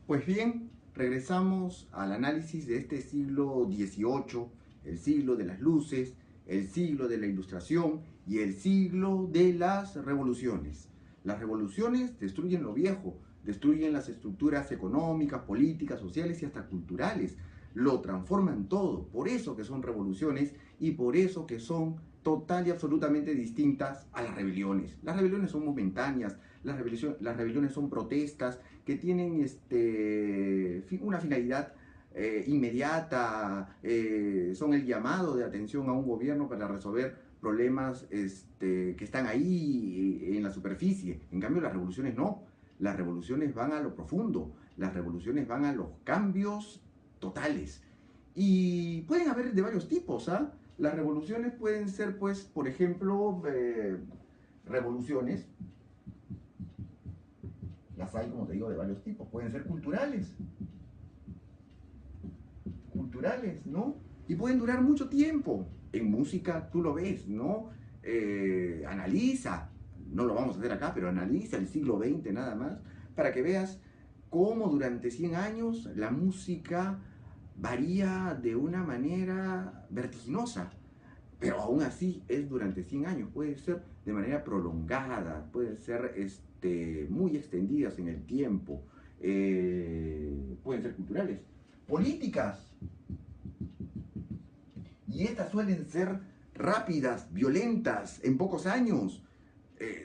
Pues bien, regresamos al análisis de este siglo XVIII, el siglo de las luces, el siglo de la ilustración y el siglo de las revoluciones. Las revoluciones destruyen lo viejo, destruyen las estructuras económicas, políticas, sociales y hasta culturales. Lo transforman todo. Por eso que son revoluciones y por eso que son total y absolutamente distintas a las rebeliones. Las rebeliones son momentáneas, las rebeliones son protestas que tienen una finalidad inmediata, son el llamado de atención a un gobierno para resolver problemas que están ahí en la superficie. En cambio, las revoluciones no. Las revoluciones van a lo profundo, las revoluciones van a los cambios totales. Y pueden haber de varios tipos, ¿ah? Las revoluciones pueden ser, pues, por ejemplo, revoluciones, las hay, como te digo, de varios tipos. Pueden ser culturales, ¿no? Y pueden durar mucho tiempo. En música tú lo ves, ¿no? Analiza, no lo vamos a hacer acá, pero analiza el siglo XX nada más, para que veas cómo durante 100 años la música varía de una manera vertiginosa, pero aún así es durante 100 años, puede ser de manera prolongada, puede ser muy extendidas en el tiempo, pueden ser culturales, políticas, y estas suelen ser rápidas, violentas, en pocos años.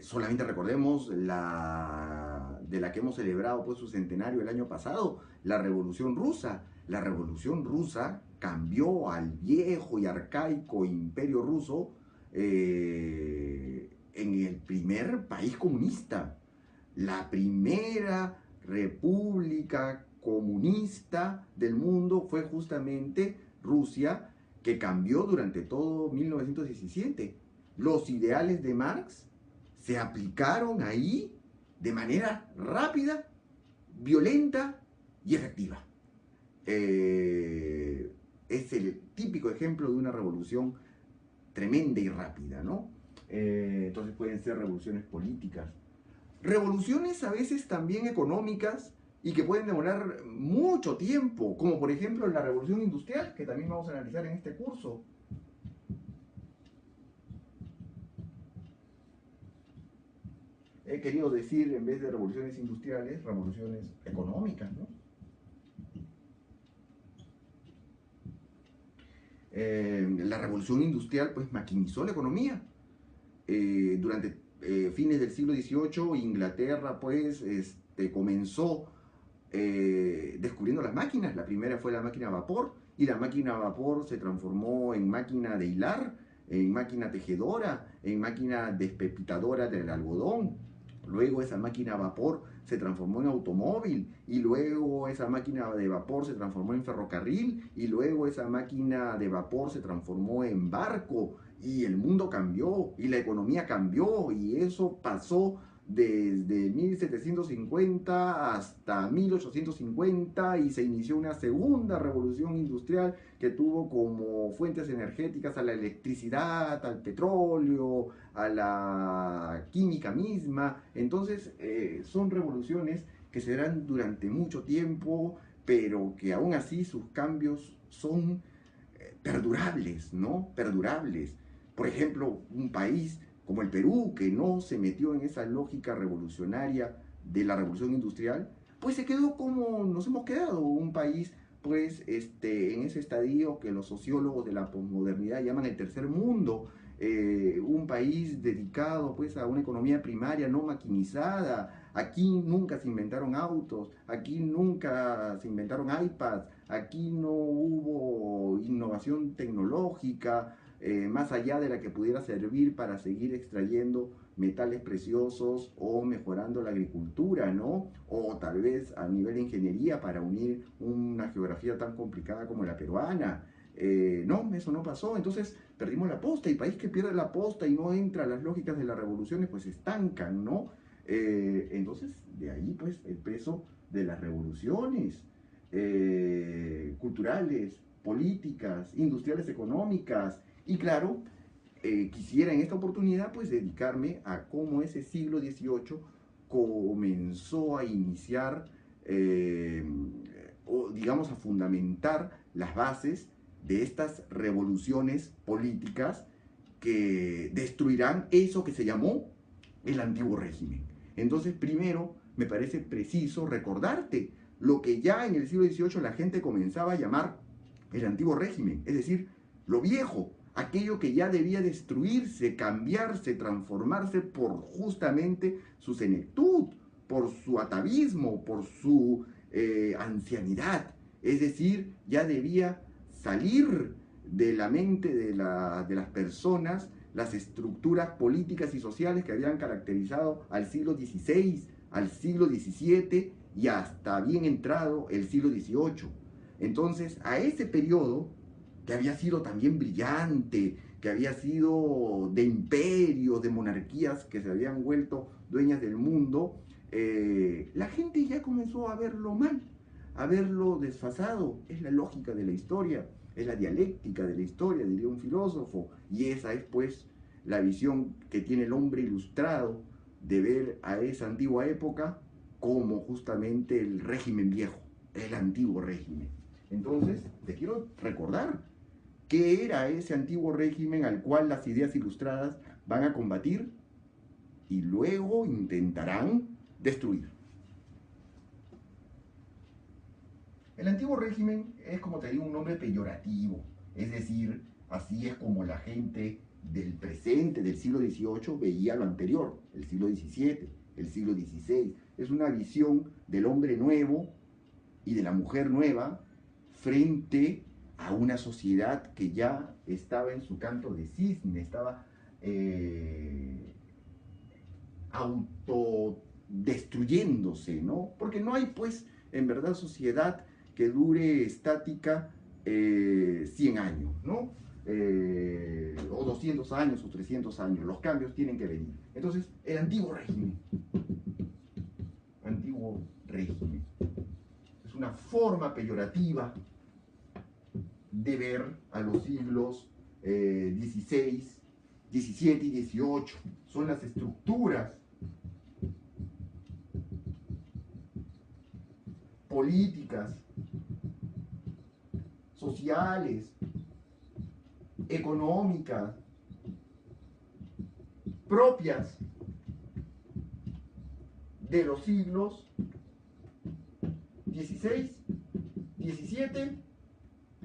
Solamente recordemos de la que hemos celebrado pues, su centenario el año pasado, la Revolución Rusa. La Revolución Rusa cambió al viejo y arcaico imperio ruso en el primer país comunista, la primera república comunista del mundo fue justamente Rusia, que cambió durante todo 1917. Los ideales de Marx se aplicaron ahí de manera rápida, violenta y efectiva. Es el típico ejemplo de una revolución tremenda y rápida, ¿no? Entonces pueden ser revoluciones políticas, revoluciones a veces también económicas y que pueden demorar mucho tiempo, como por ejemplo la revolución industrial, que también vamos a analizar en este curso. He querido decir, en vez de revoluciones industriales, revoluciones económicas, ¿no? La revolución industrial pues maquinizó la economía. Durante fines del siglo XVIII, Inglaterra pues comenzó descubriendo las máquinas. La primera fue la máquina a vapor y la máquina a vapor se transformó en máquina de hilar, en máquina tejedora, en máquina despepitadora del algodón. Luego esa máquina a vapor se transformó en automóvil y luego esa máquina de vapor se transformó en ferrocarril y luego esa máquina de vapor se transformó en barco y el mundo cambió y la economía cambió y eso pasó desde 1750 hasta 1850 y se inició una segunda revolución industrial que tuvo como fuentes energéticas a la electricidad, al petróleo, a la química misma. Entonces son revoluciones que se dan durante mucho tiempo, pero que aún así sus cambios son perdurables, ¿no? Perdurables. Por ejemplo, un país como el Perú, que no se metió en esa lógica revolucionaria de la revolución industrial, pues se quedó como nos hemos quedado, un país pues en ese estadio que los sociólogos de la posmodernidad llaman el tercer mundo, un país dedicado pues a una economía primaria no maquinizada. Aquí nunca se inventaron autos, aquí nunca se inventaron iPads, aquí no hubo innovación tecnológica, más allá de la que pudiera servir para seguir extrayendo metales preciosos o mejorando la agricultura, ¿no? O tal vez a nivel de ingeniería para unir una geografía tan complicada como la peruana. No, eso no pasó, entonces perdimos la posta y país que pierde la posta y no entra a las lógicas de las revoluciones pues se estancan, ¿no? Entonces de ahí pues el peso de las revoluciones culturales, políticas, industriales, económicas y claro, quisiera en esta oportunidad pues dedicarme a cómo ese siglo XVIII comenzó a iniciar o digamos a fundamentar las bases de estas revoluciones políticas que destruirán eso que se llamó el antiguo régimen. Entonces, primero, me parece preciso recordarte lo que ya en el siglo XVIII la gente comenzaba a llamar el antiguo régimen, es decir, lo viejo, aquello que ya debía destruirse, cambiarse, transformarse por justamente su senectud, por su atavismo, por su ancianidad. Es decir, ya debía salir de la mente de las personas las estructuras políticas y sociales que habían caracterizado al siglo XVI, al siglo XVII y hasta bien entrado el siglo XVIII. Entonces, a ese periodo, que había sido también brillante, que había sido de imperios, de monarquías que se habían vuelto dueñas del mundo, la gente ya comenzó a verlo mal, a verlo desfasado. Es la lógica de la historia, es la dialéctica de la historia, diría un filósofo, y esa es pues la visión que tiene el hombre ilustrado de ver a esa antigua época como justamente el régimen viejo, el antiguo régimen. Entonces, te quiero recordar qué era ese antiguo régimen al cual las ideas ilustradas van a combatir y luego intentarán destruir. El antiguo régimen es, como te digo, un nombre peyorativo, es decir, así es como la gente del presente, del siglo XVIII, veía lo anterior, el siglo XVII, el siglo XVI. Es una visión del hombre nuevo y de la mujer nueva frente a una sociedad que ya estaba en su canto de cisne, estaba autodestruyéndose, ¿no? Porque no hay, pues, en verdad, sociedad que dure estática 100 años, ¿no? O 200 años o 300 años. Los cambios tienen que venir. Entonces, el antiguo régimen es una forma peyorativa de ver a los siglos XVI, XVII y XVIII. Son las estructuras políticas, sociales, económicas, propias de los siglos XVI, XVII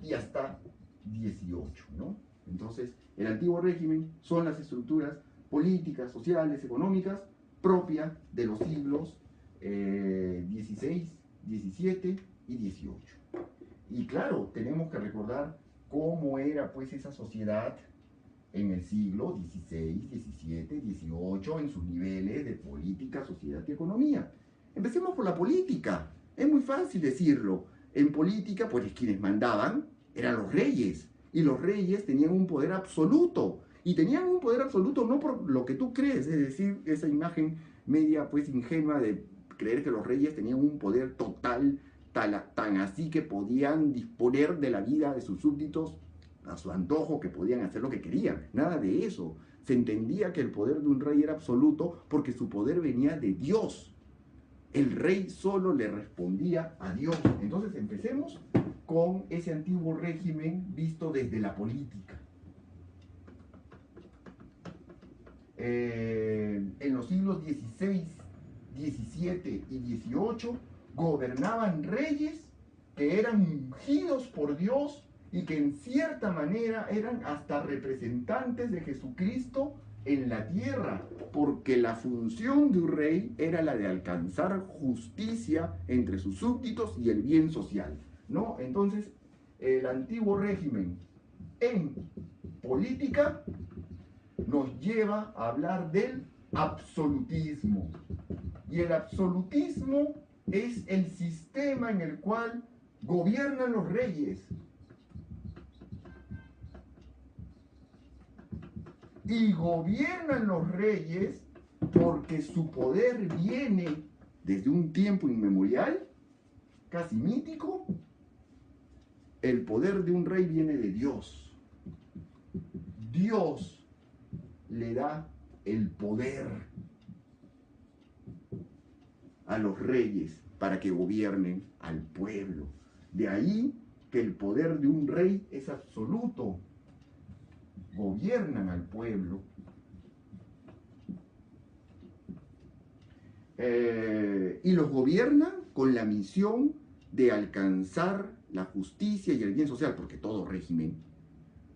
y hasta XVIII, ¿no? Entonces, el antiguo régimen son las estructuras políticas, sociales, económicas propias de los siglos XVI, XVII y XVIII. Y claro, tenemos que recordar cómo era pues esa sociedad en el siglo XVI, XVII, XVIII, en sus niveles de política, sociedad y economía. Empecemos por la política. Es muy fácil decirlo. En política, pues quienes mandaban eran los reyes. Y los reyes tenían un poder absoluto. Y tenían un poder absoluto no por lo que tú crees, es decir, esa imagen media pues ingenua de creer que los reyes tenían un poder total, tan así que podían disponer de la vida de sus súbditos a su antojo, que podían hacer lo que querían. Nada de eso. Se entendía que el poder de un rey era absoluto porque su poder venía de Dios. El rey solo le respondía a Dios. Entonces empecemos con ese antiguo régimen visto desde la política. En los siglos XVI, XVII y XVIII gobernaban reyes que eran ungidos por Dios y que en cierta manera eran hasta representantes de Jesucristo en la tierra, porque la función de un rey era la de alcanzar justicia entre sus súbditos y el bien social, ¿no? Entonces, el antiguo régimen en política nos lleva a hablar del absolutismo. Y el absolutismo es el sistema en el cual gobiernan los reyes. Y gobiernan los reyes porque su poder viene desde un tiempo inmemorial, casi mítico. El poder de un rey viene de Dios. Dios le da el poder a los reyes para que gobiernen al pueblo. De ahí que el poder de un rey es absoluto. Gobiernan al pueblo. Y los gobiernan con la misión de alcanzar la justicia y el bien social, porque todo régimen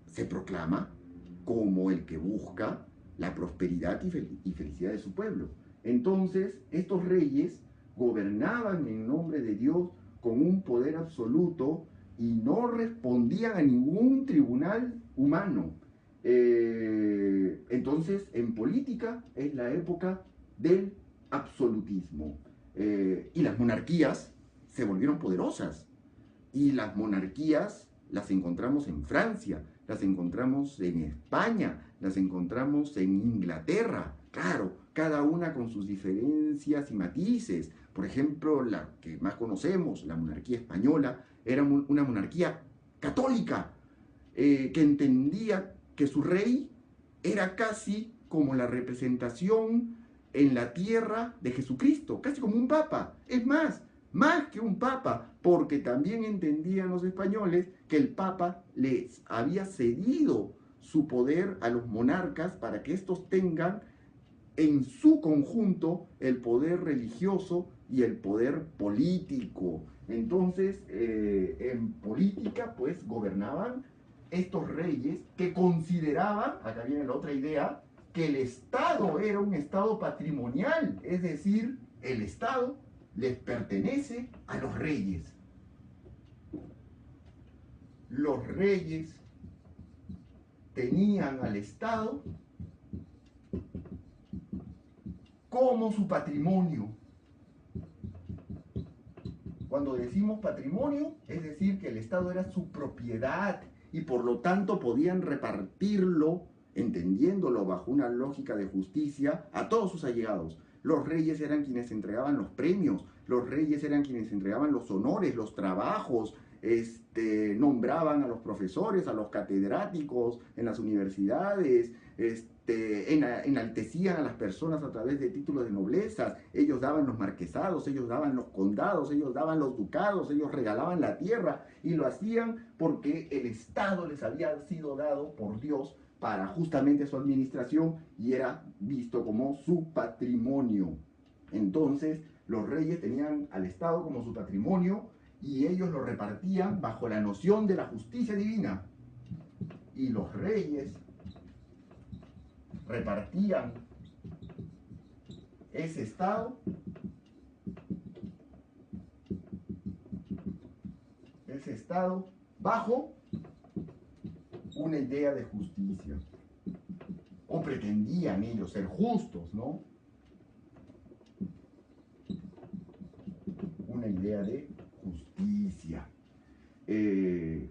se proclama como el que busca la prosperidad y felicidad de su pueblo. Entonces, estos reyes gobernaban en nombre de Dios con un poder absoluto y no respondían a ningún tribunal humano. Entonces, en política es la época del absolutismo. Y las monarquías se volvieron poderosas. Y las monarquías las encontramos en Francia, las encontramos en España, las encontramos en Inglaterra. Claro, cada una con sus diferencias y matices. Por ejemplo, la que más conocemos, la monarquía española, era una monarquía católica, que entendía que su rey era casi como la representación en la tierra de Jesucristo, casi como un papa. Es más que un papa, porque también entendían los españoles que el papa les había cedido su poder a los monarcas para que estos tengan en su conjunto el poder religioso y el poder político. Entonces, en política, pues, gobernaban estos reyes que consideraban, acá viene la otra idea, que el Estado era un Estado patrimonial, es decir, el Estado les pertenece a los reyes. Los reyes tenían al Estado como su patrimonio. Cuando decimos patrimonio, es decir, que el Estado era su propiedad y por lo tanto podían repartirlo, entendiéndolo bajo una lógica de justicia, a todos sus allegados. Los reyes eran quienes entregaban los premios, los reyes eran quienes entregaban los honores, los trabajos, nombraban a los profesores, a los catedráticos en las universidades, enaltecían a las personas a través de títulos de nobleza. Ellos daban los marquesados, ellos daban los condados, ellos daban los ducados, ellos regalaban la tierra, y lo hacían porque el Estado les había sido dado por Dios para justamente su administración y era visto como su patrimonio. Entonces, los reyes tenían al Estado como su patrimonio y ellos lo repartían bajo la noción de la justicia divina. Y los reyes repartían ese Estado bajo una idea de justicia, o pretendían ellos ser justos, ¿no? Una idea de justicia.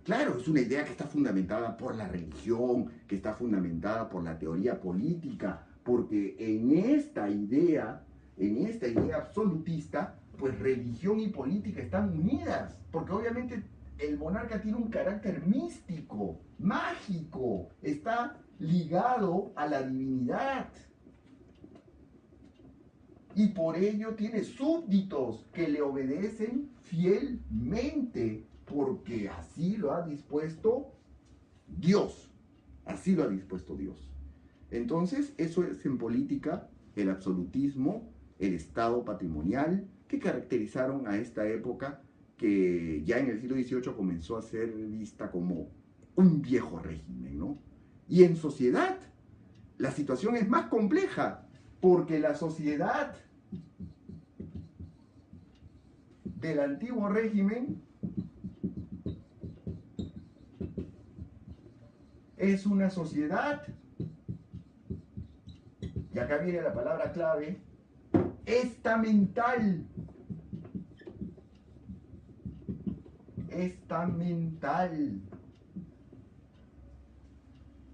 Claro, es una idea que está fundamentada por la religión, que está fundamentada por la teoría política, porque en esta idea absolutista, pues religión y política están unidas, porque obviamente el monarca tiene un carácter místico, mágico, está ligado a la divinidad. Y por ello tiene súbditos que le obedecen fielmente, porque así lo ha dispuesto Dios. Así lo ha dispuesto Dios. Entonces, eso es en política el absolutismo, el Estado patrimonial, que caracterizaron a esta época que ya en el siglo XVIII comenzó a ser vista como un viejo régimen, ¿no? Y en sociedad, la situación es más compleja, porque la sociedad del antiguo régimen es una sociedad, y acá viene la palabra clave, estamental. Estamental.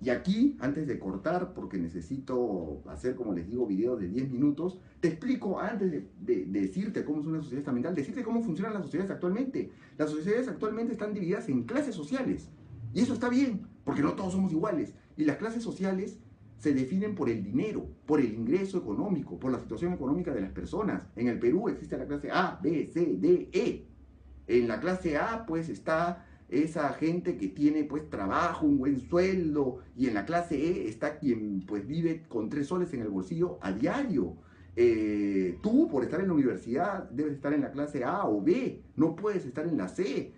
Y aquí, antes de cortar, porque necesito hacer, como les digo, videos de 10 minutos, te explico, antes de decirte cómo es una sociedad estamental, decirte cómo funcionan las sociedades actualmente. Las sociedades actualmente están divididas en clases sociales. Y eso está bien, porque no todos somos iguales. Y las clases sociales se definen por el dinero, por el ingreso económico, por la situación económica de las personas. En el Perú existe la clase A, B, C, D, E. En la clase A pues está esa gente que tiene pues trabajo, un buen sueldo, y en la clase E está quien pues vive con 3 soles en el bolsillo a diario. Tú, por estar en la universidad, debes estar en la clase A o B, no puedes estar en la C.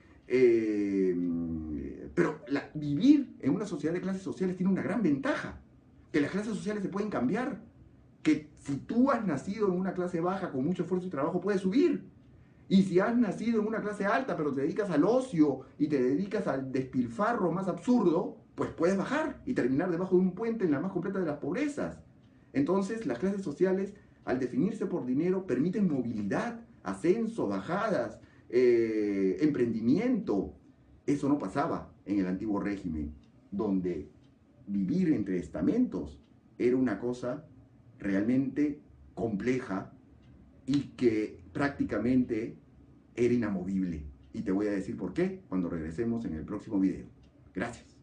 Pero vivir en una sociedad de clases sociales tiene una gran ventaja, que las clases sociales se pueden cambiar, que si tú has nacido en una clase baja con mucho esfuerzo y trabajo, puedes subir. Y si has nacido en una clase alta, pero te dedicas al ocio y te dedicas al despilfarro más absurdo, pues puedes bajar y terminar debajo de un puente en la más completa de las pobrezas. Entonces, las clases sociales, al definirse por dinero, permiten movilidad, ascenso, bajadas, emprendimiento. Eso no pasaba en el antiguo régimen, donde vivir entre estamentos era una cosa realmente compleja y que prácticamente era inamovible. Y te voy a decir por qué cuando regresemos en el próximo video. Gracias.